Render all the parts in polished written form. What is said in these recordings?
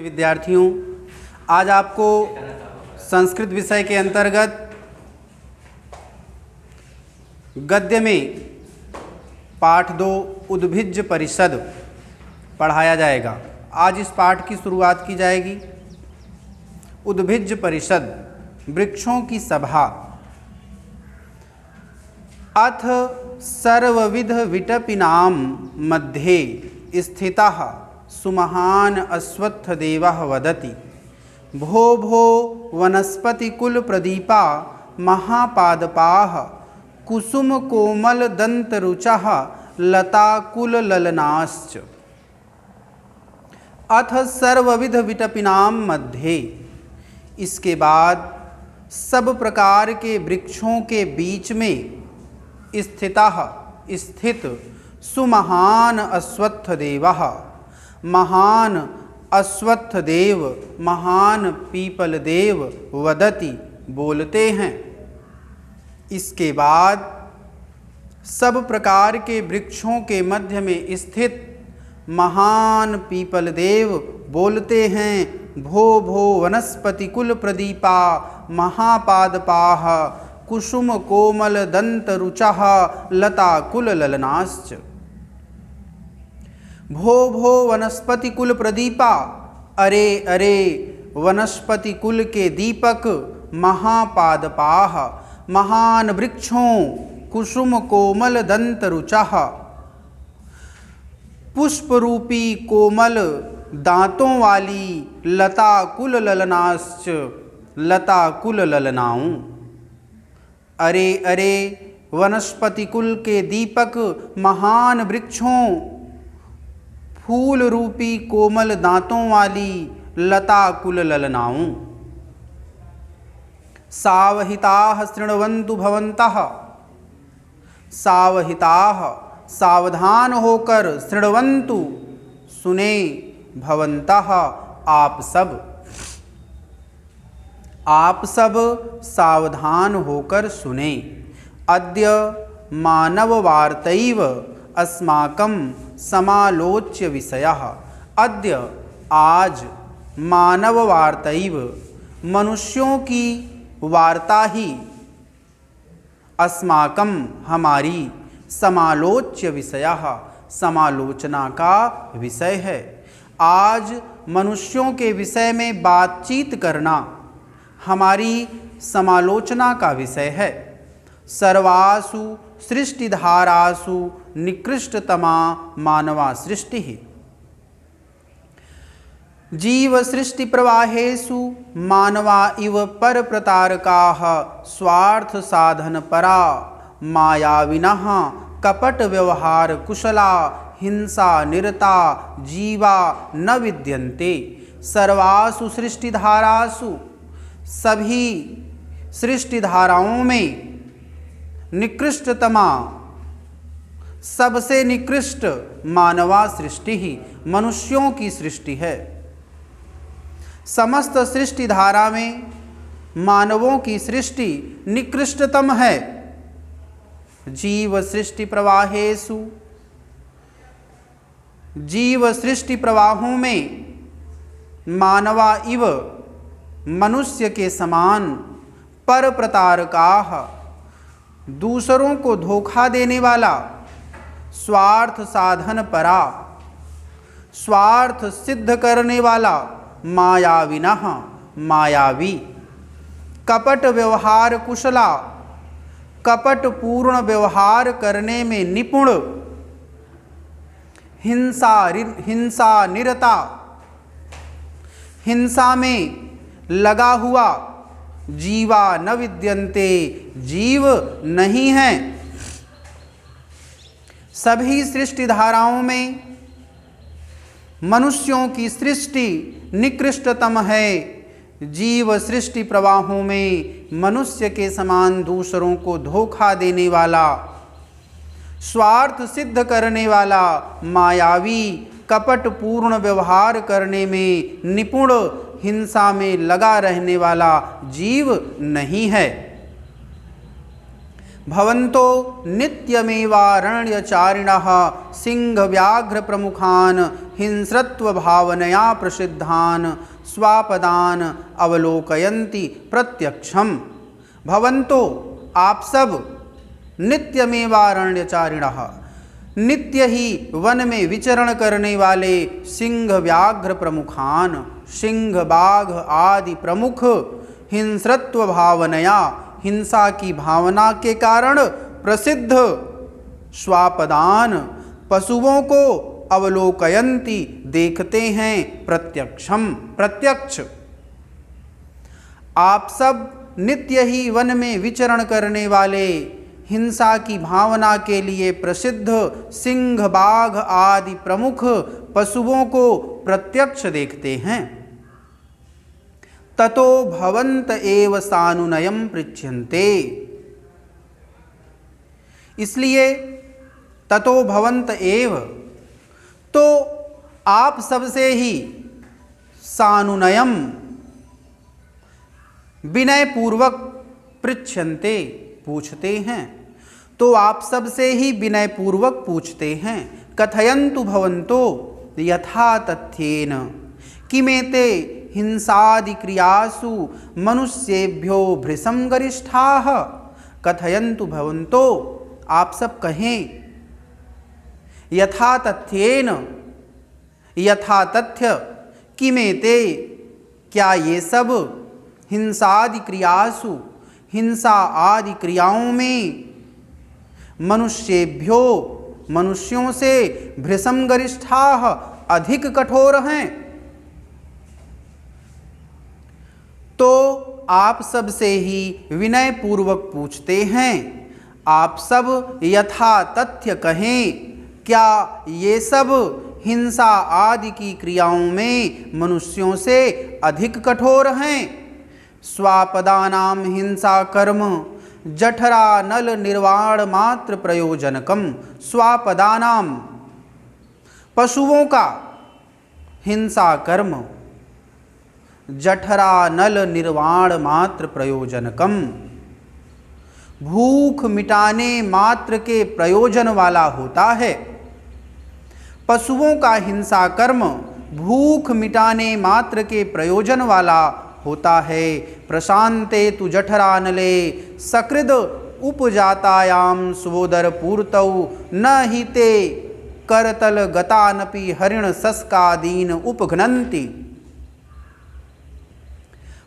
विद्यार्थियों, आज आपको संस्कृत विषय के अंतर्गत गद्य में पाठ 2 उद्भिज्ज परिषद पढ़ाया जाएगा। आज इस पाठ की शुरुआत की जाएगी। उद्भिज्ज परिषद, वृक्षों की सभा। अथ सर्वविध विटपिनां मध्ये स्थितः सुमहान अश्वत्थदेवः वदति, भो भो वनस्पतिकुल प्रदीपा महापादपाः कुसुम कोमल दंतरुचः लताकुल ललनाश्च। अथ सर्वविध विटपिनां मध्ये, इसके बाद सब प्रकार के वृक्षों के बीच में स्थित सुमहान अश्वत्थदेवः, महान अश्वत्थदेव, महान पीपल देव, वदति, बोलते हैं। इसके बाद सब प्रकार के वृक्षों के मध्य में स्थित महान पीपल देव बोलते हैं, भो भो वनस्पति कुल प्रदीपा महापादपाः कुसुम कोमल दंत रुचः लता कुल ललनाश्च। भो भो वनस्पति कुल प्रदीपा, अरे अरे वनस्पति कुल के दीपक, महापादपाः, महान वृक्षों, कुसुम कोमल दंत रुचः, पुष्प रूपी कोमल दांतों वाली, लता कुल ललनाश्च, लता कुल ललनाओं। अरे अरे वनस्पति कुल के दीपक, महान वृक्षों, फूल रूपी कोमल दांतों वाली, लता कुल ललनाओं। सावहिताः शृण्वन्तु भवन्तः, सावहिताः, सावधान होकर, शृण्वन्तु, सुने, भवन्तः, आप सब सावधान होकर सुने। अद्य मानववार्तैव अस्माकं समालोच्य विषयः। अद्य, आज, मानववार्तैव, मनुष्यों की वार्ता ही, अस्माकं, हमारी, समालोच्य विषयः, समालोचना का विषय है। आज मनुष्यों के विषय में बातचीत करना हमारी समालोचना का विषय है। सर्वासु सृष्टिधारासु निकृष्टतमा मानवा सृष्टि। जीव सृष्टि प्रवाहेषु मानवा इव पर प्रतारकाः स्वार्थ साधन परा मायाविनः कपट व्यवहार कुशला हिंसा निरता जीवा न विद्यन्ते। सर्वासु सृष्टिधारासु, सभी सृष्टिधाराओं में, निकृष्टतमा, सबसे निकृष्ट, मानवा सृष्टि ही, मनुष्यों की सृष्टि है। समस्त सृष्टिधारा में मानवों की सृष्टि निकृष्टतम है। जीव सृष्टि प्रवाहेषु, जीव सृष्टि प्रवाहों में मानवा इव, मनुष्य के समान, पर प्रतारकाः, दूसरों को धोखा देने वाला, स्वार्थ साधन परा, स्वार्थ सिद्ध करने वाला, मायाविनः, मायावी, कपट व्यवहार कुशला, कपट पूर्ण व्यवहार करने में निपुण, हिंसा निरता, हिंसा में लगा हुआ, जीवा न विद्यन्ते, जीव नहीं हैं। सभी सृष्टिधाराओं में मनुष्यों की सृष्टि निकृष्टतम है। जीव सृष्टि प्रवाहों में मनुष्य के समान दूसरों को धोखा देने वाला, स्वार्थ सिद्ध करने वाला, मायावी, कपट पूर्ण व्यवहार करने में निपुण, हिंसा में लगा रहने वाला जीव नहीं है। भवन्तो नित्यमेवारण्यचारिणः सिंहव्याघ्रप्रमुखान् हिंस्रत्वभावनया प्रसिद्धान् स्वापदान् अवलोकयन्ति प्रत्यक्षम्। भवन्तो आप सब नित्यमेवारण्यचारिणः नित्य ही वन में विचरण करने वाले सिंह व्याघ्र प्रमुखान सिंह बाघ आदि प्रमुख हिंस्रत्व भावनया हिंसा की भावना के कारण प्रसिद्ध स्वापदान पशुओं को अवलोकयन्ति देखते हैं प्रत्यक्षम प्रत्यक्ष। आप सब नित्य ही वन में विचरण करने वाले हिंसा की भावना के लिए प्रसिद्ध सिंह बाघ आदि प्रमुख पशुओं को प्रत्यक्ष देखते हैं। ततो भवन्त एव सानुनयम पृच्छन्ते, इसलिए ततो भवन्त एव, तो आप सबसे ही सानुनयम विनय पूर्वक पृच्छन्ते पूछते हैं, तो आप सबसे ही विनय पूर्वक पूछते हैं। कथयन्तु भवन्तो यथा तथ्येन किमेते हिंसादि क्रियासु मनुष्येभ्यो भृशं गरिष्ठाः। कथयन्तु भवन्तो, आप सब कहें, यथा तथ्येन, यथा तथ्य, किमेते, क्या ये सब, हिंसादि क्रियासु, हिंसा आदि क्रियाओं में, मनुष्येभ्यो, मनुष्यों से, भृशं गरिष्ठाः, अधिक कठोर हैं। तो आप सब से ही विनय पूर्वक पूछते हैं, आप सब यथा तथ्य कहें, क्या ये सब हिंसा आदि की क्रियाओं में मनुष्यों से अधिक कठोर हैं। स्वापदानाम हिंसा कर्म जठरा नल निर्वाण मात्र प्रयोजनकम। स्वापदानाम, पशुओं का हिंसा कर्म, जठरा नल निर्वाण मात्र प्रयोजनकम, भूख मिटाने मात्र के प्रयोजन वाला होता है। पशुओं का हिंसा कर्म भूख मिटाने मात्र के प्रयोजन वाला होता है। प्रशांते तु जठरानले सकृद उपजातायाम स्वोदर पूर्तौ न ही ते करतल गतानपि हरिण सस्कादीन उपघ्नन्ति।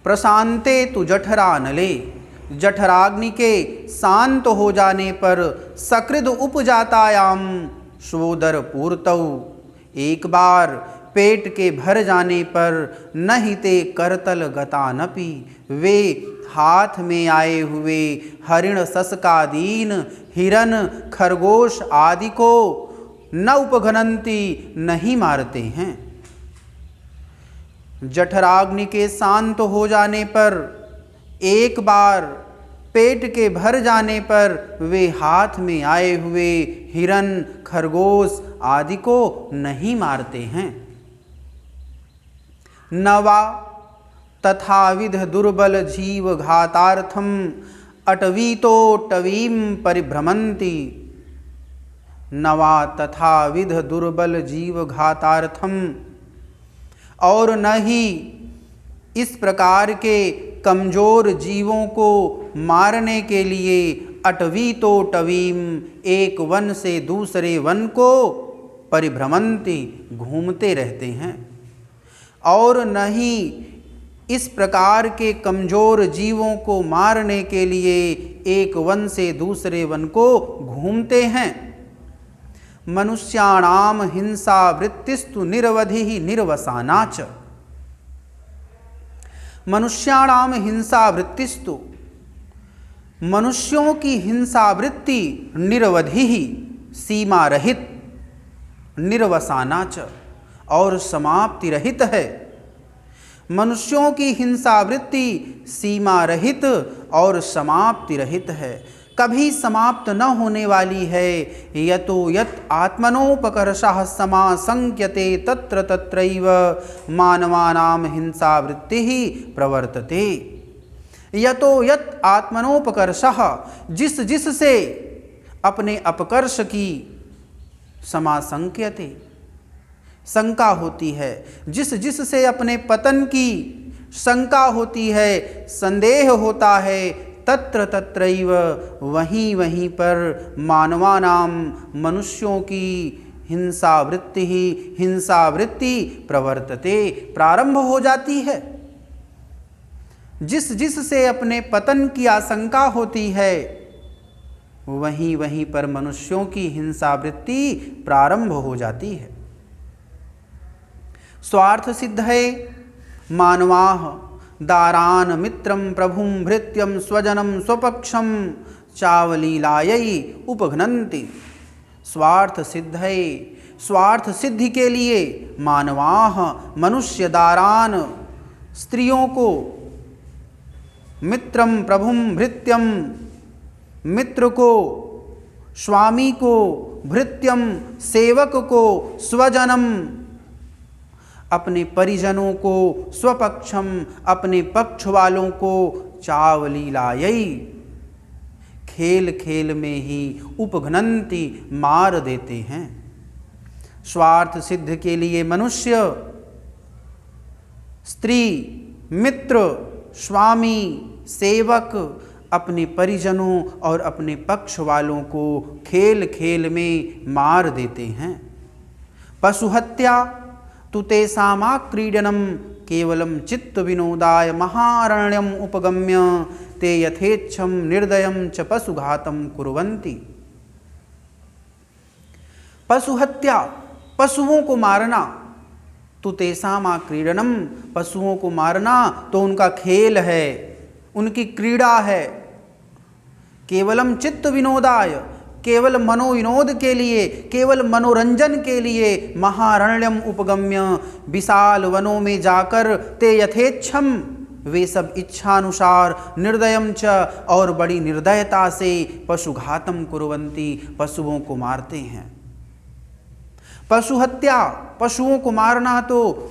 प्रशांते तु जठरानले, जठराग्नि के शांत हो जाने पर सकृद उपजातायाम स्वोदर पूर्तौ, एक बार पेट के भर जाने पर नहिते करतल गतानपि, वे हाथ में आए हुए हरिण सस्कादीन हिरन खरगोश आदि को न उपघ्नन्ति, नहीं मारते हैं। जठराग्नि के शांत हो जाने पर, एक बार पेट के भर जाने पर वे हाथ में आए हुए हिरन खरगोश आदि को नहीं मारते हैं। नवा तथाविध दुर्बल जीव घातार्थम अटवीतो टवीम परिभ्रमन्ति। नवा तथाविध दुर्बल जीव घातार्थम, और न ही इस प्रकार के कमजोर जीवों को मारने के लिए अटवीतो टवीम, एक वन से दूसरे वन को परिभ्रमन्ति, घूमते रहते हैं। और न ही इस प्रकार के कमजोर जीवों को मारने के लिए एक वन से दूसरे वन को घूमते हैं। मनुष्याणाम हिंसा वृत्तिस्तु निरवधि निर्वसाना च। मनुष्याणाम हिंसा वृत्तिस्तु, मनुष्यों की हिंसा वृत्ति निरवधि ही, सीमा रहित, निर्वसाना च, और समाप्ति रहित है। मनुष्यों की हिंसा वृत्ति सीमा रहित और समाप्ति रहित है, कभी समाप्त न होने वाली है। यतो यत् आत्मनोपकर्षः समासंक्यते तत्र तत्रैव मानवानां हिंसा वृत्ति ही प्रवर्तते। यतो यत आत्मनोपकर्षः, जिस जिस से अपने अपकर्ष की समाशंक्यते, शंका होती है, जिस जिस से अपने पतन की शंका होती है, संदेह होता है, तत्र तत्रैव, वहीं वहीं पर मानवानाम, मनुष्यों की हिंसा वृत्ति प्रवर्तते, प्रारंभ हो जाती है। जिस जिस से अपने पतन की आशंका होती है, वहीं वहीं पर मनुष्यों की हिंसा वृत्ति प्रारंभ हो जाती है। स्वार्थ सिद्धये मानवाः दारान मित्रं प्रभुं भृत्यं स्वजनं स्वपक्षं चावलीलायै उपघ्नन्ति। स्वार्थ सिद्धये, स्वार्थ सिद्धि के लिए मानवाः, मनुष्य दारान, स्त्रियों को, मित्रम प्रभुम भृत्यम, मित्र को, स्वामी को, भृत्यम सेवक को, स्वजनम अपने परिजनों को, स्वपक्षम अपने पक्ष वालों को, चावलीलायै खेल खेल में ही उपघ्नन्ति मार देते हैं। स्वार्थ सिद्ध के लिए मनुष्य स्त्री, मित्र, स्वामी, सेवक अपने परिजनों और अपने पक्ष वालों को खेल खेल में मार देते हैं। पशुहत्या तु तेषां क्रीडनम केवलम चित्त विनोदाय महारण्यम उपगम्य ते यथेच्छम निर्दयम च पशुघातम कुर्वन्ति। पशुहत्या, पशुओं को मारना, तु तेषां क्रीडनम, पशुओं को मारना तो उनका खेल है, उनकी क्रीड़ा है। केवलम चित्त विनोदाय, केवल मनोविनोद के लिए, केवल मनोरंजन के लिए, महारण्यम उपगम्य विशाल वनों में जाकर, ते यथेच्छम वे सब इच्छानुसार, निर्दयम च और बड़ी निर्दयता से, पशुघातम कुर्वन्ति पशुओं को मारते हैं। पशु हत्या, पशुओं को मारना तो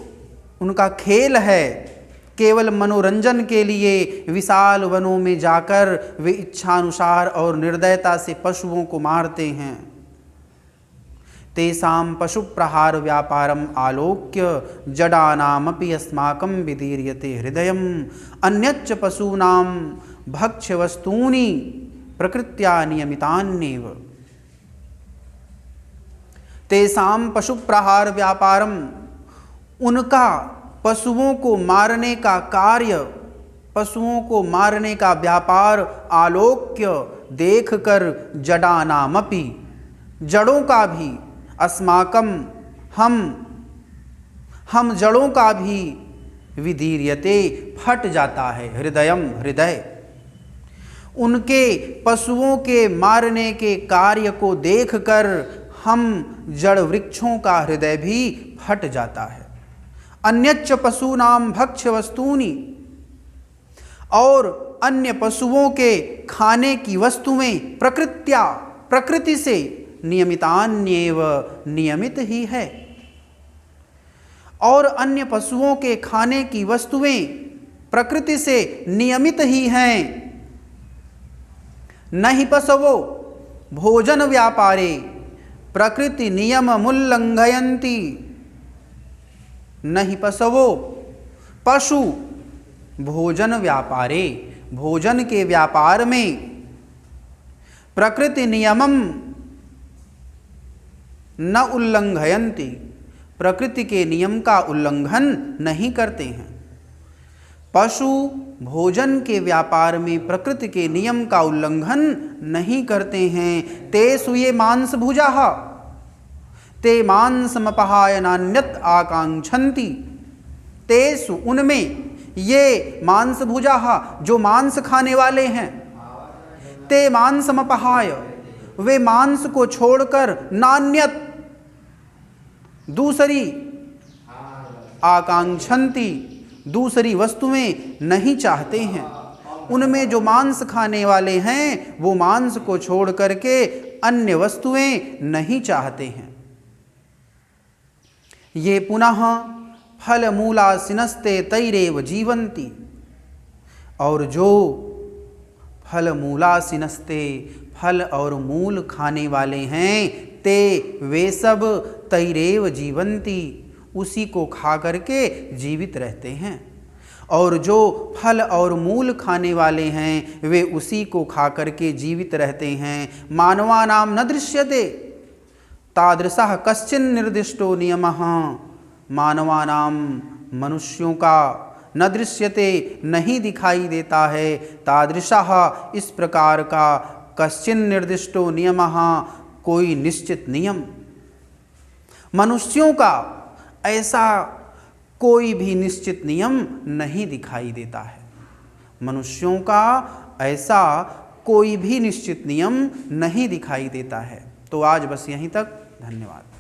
उनका खेल है, केवल मनोरंजन के लिए विशाल वनों में जाकर वे इच्छानुसार और निर्दयता से पशुओं को मारते हैं। तेषां पशु प्रहार व्यापारम आलोक्य जडानामपि अस्माकं विदीर्यते हृदयम् अन्यच्च पशूनां भक्ष्य वस्तूनि प्रकृत्या नियमितान्येव। तेषां पशु प्रहार व्यापारम, उनका पशुओं को मारने का कार्य, पशुओं को मारने का व्यापार आलोक्य देखकर, जडानामपि जड़ों का भी, अस्माकम हम जड़ों का भी, विदीर्यते फट जाता है, हृदयम हृदय, उनके पशुओं के मारने के कार्य को देखकर हम जड़ वृक्षों का हृदय भी फट जाता है। अन्यच्च पशूनाम भक्ष्य वस्तूनि, और अन्य पशुओं के खाने की वस्तुएं प्रकृत्या, प्रकृति से, नियमितान्येव नियमित ही है, और अन्य पशुओं के खाने की वस्तुएं प्रकृति से नियमित ही हैं। नहि पशवो भोजन व्यापारे प्रकृति नियममुल्लंघयन्ति। नहि पशवो, पशु भोजन व्यापारे, भोजन के व्यापार में, प्रकृति नियमम न उल्लंघयन्ति, प्रकृति के नियम का उल्लंघन नहीं करते हैं। पशु भोजन के व्यापार में प्रकृति के नियम का उल्लंघन नहीं करते हैं। तेषु ये मांस भुजाः ते मांसमपहाय नान्यत् आकांक्षन्ति। तेषु उनमें, ये मांस भुजाः जो मांस खाने वाले हैं, ते मांसमपहाय वे मांस को छोड़कर, नान्यत् दूसरी, आकांक्षन्ति दूसरी वस्तुएं नहीं चाहते हैं। उनमें जो मांस खाने वाले हैं वो मांस को छोड़ करके अन्य वस्तुएं नहीं चाहते हैं। ये पुनः फलमूलासिनस्ते तैरेव जीवन्ति, और जो फल मूलासिनस्ते, फल और मूल खाने वाले हैं, ते वे सब तैरेव जीवंती, उसी को खा करके जीवित रहते हैं। और जो फल और मूल खाने वाले हैं वे उसी को खा करके जीवित रहते हैं। मानवानाम न दृश्यते तादृशः कश्चिन निर्दिष्टो नियमः, मानवानाम मनुष्यों का न दृश्यते नहीं दिखाई देता है, तादृशः इस प्रकार का, कश्चिन निर्दिष्टो नियमः कोई निश्चित नियम, मनुष्यों का ऐसा कोई भी निश्चित नियम नहीं दिखाई देता है। मनुष्यों का ऐसा कोई भी निश्चित नियम नहीं दिखाई देता है। तो आज बस यहीं तक, धन्यवाद।